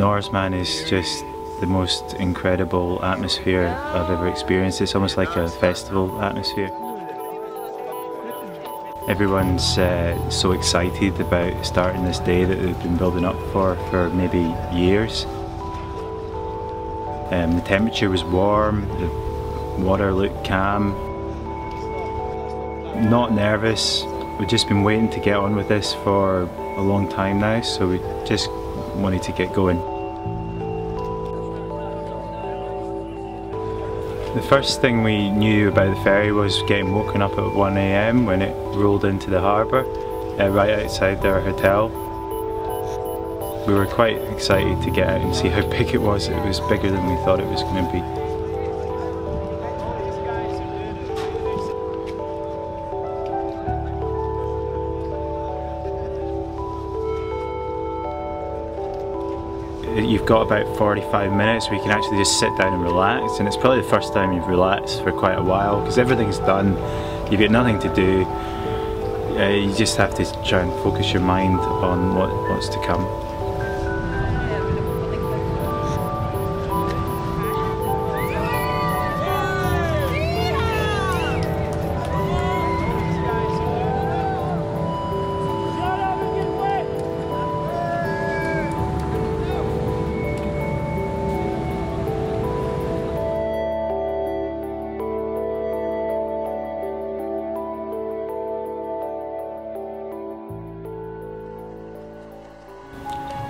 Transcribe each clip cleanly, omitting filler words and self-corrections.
Norseman is just the most incredible atmosphere I've ever experienced. It's almost like a festival atmosphere. Everyone's so excited about starting this day that they've been building up for maybe years. The temperature was warm, the water looked calm. Not nervous. We've just been waiting to get on with this for a long time now, so we just wanted to get going. The first thing we knew about the ferry was getting woken up at 1 AM when it rolled into the harbour, right outside our hotel. We were quite excited to get out and see how big it was. It was bigger than we thought it was going to be. You've got about 45 minutes where you can actually just sit down and relax, and it's probably the first time you've relaxed for quite a while because everything's done, you've got nothing to do. You just have to try and focus your mind on what's to come.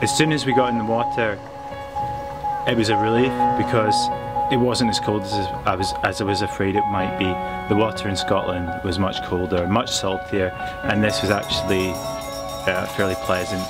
As soon as we got in the water, it was a relief because it wasn't as cold as I was afraid it might be. The water in Scotland was much colder, much saltier, and this was actually fairly pleasant.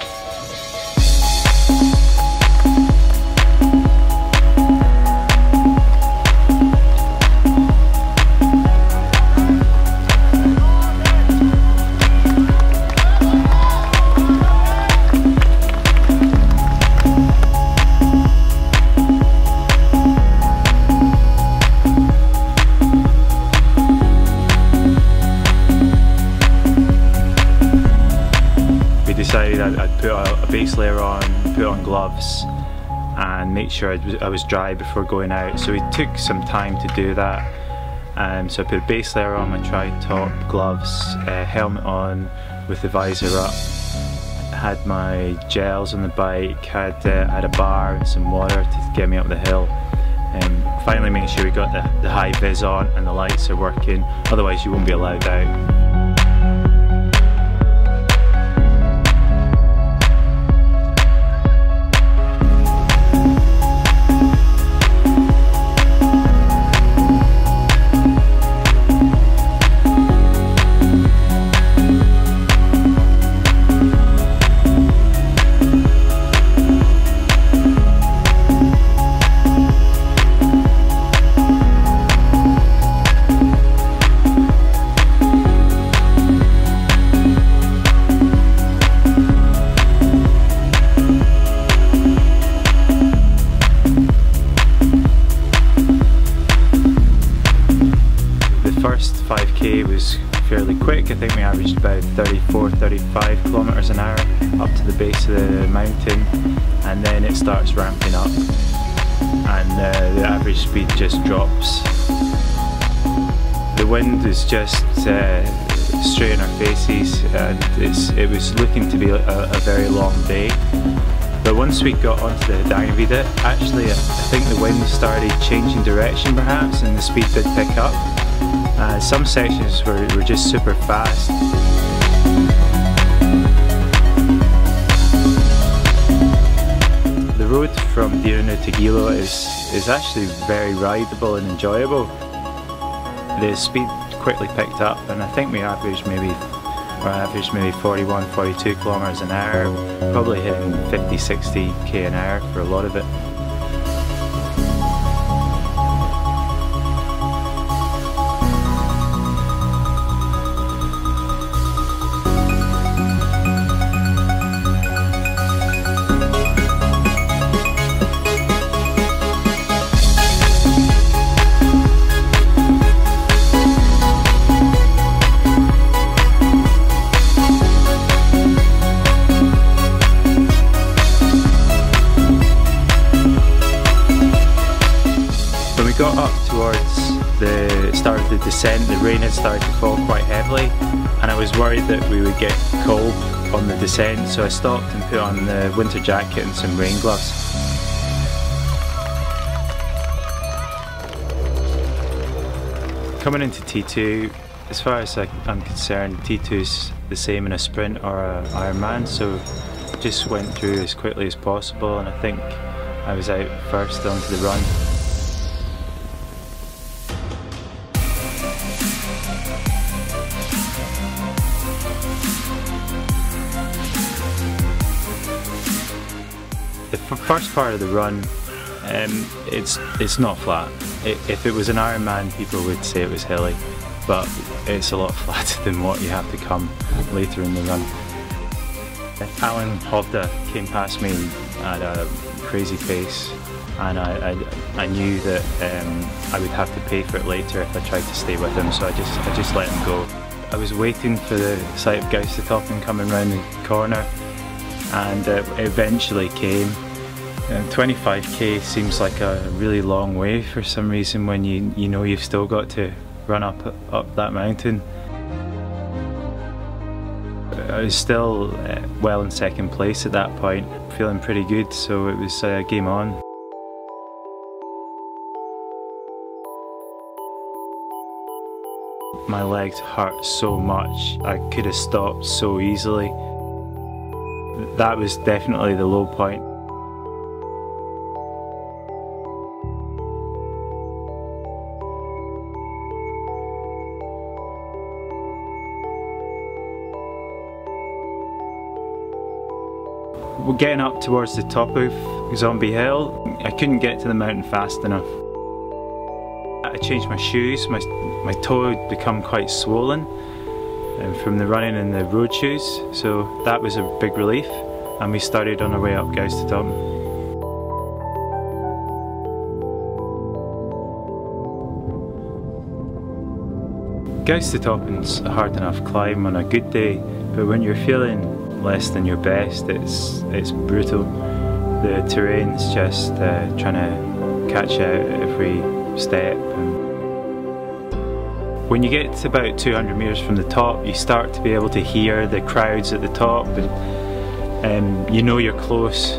Decided I'd put a base layer on, put on gloves and make sure I was dry before going out. So it took some time to do that. So I put a base layer on, my tri-top, gloves, helmet on with the visor up. Had my gels on the bike, had a bar and some water to get me up the hill. Finally making sure we got the high vis on and the lights are working, otherwise you won't be allowed out. First 5k was fairly quick. I think we averaged about 34-35 kilometers an hour up to the base of the mountain, and then it starts ramping up and the average speed just drops. The wind is just straight in our faces, and it was looking to be a very long day. But once we got onto the Hardangervidda, actually I think the wind started changing direction perhaps, and the speed did pick up. Some sections were just super fast. The road from Dirunu to Gilo is actually very rideable and enjoyable. The speed quickly picked up, and I think we averaged maybe 41-42 kilometers an hour, probably hitting 50-60 k an hour for a lot of it. the start of the descent, the rain had started to fall quite heavily, and I was worried that we would get cold on the descent, so I stopped and put on the winter jacket and some rain gloves. Coming into T2, as far as I'm concerned, T2 is the same in a sprint or an Ironman, so just went through as quickly as possible, and I think I was out first onto the run. The first part of the run, it's not flat. If it was an Ironman, people would say it was hilly, but it's a lot flatter than what you have to come later in the run. Alan Hovda came past me at a crazy pace, and I knew that I would have to pay for it later if I tried to stay with him, so I just let him go. I was waiting for the sight of Gaustatoppen coming round the corner, and it eventually came. 25k seems like a really long way for some reason when you know you've still got to run up that mountain. I was still well in second place at that point, feeling pretty good, so it was game on. My legs hurt so much, I could have stopped so easily. That was definitely the low point. We're getting up towards the top of Zombie Hill. I couldn't get to the mountain fast enough. I changed my shoes. My toe had become quite swollen from the running in the road shoes, so that was a big relief, and we started on our way up Gaustatoppen. Gaustatoppen's a hard enough climb on a good day, but when you're feeling less than your best, it's brutal. The terrain's just trying to catch out at every step. When you get to about 200 metres from the top, you start to be able to hear the crowds at the top, and you know you're close.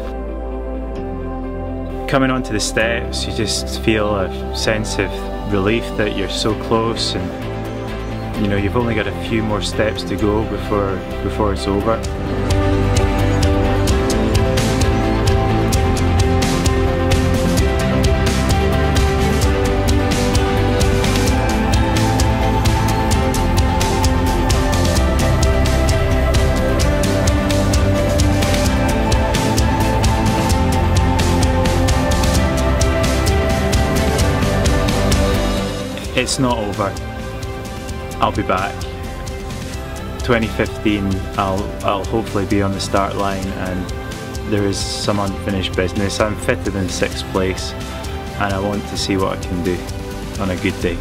Coming onto the steps, you just feel a sense of relief that you're so close, and you know you've only got a few more steps to go before it's over. It's not over. I'll be back. 2015, I'll hopefully be on the start line, and there is some unfinished business. I'm fitted in 6th place, and I want to see what I can do on a good day.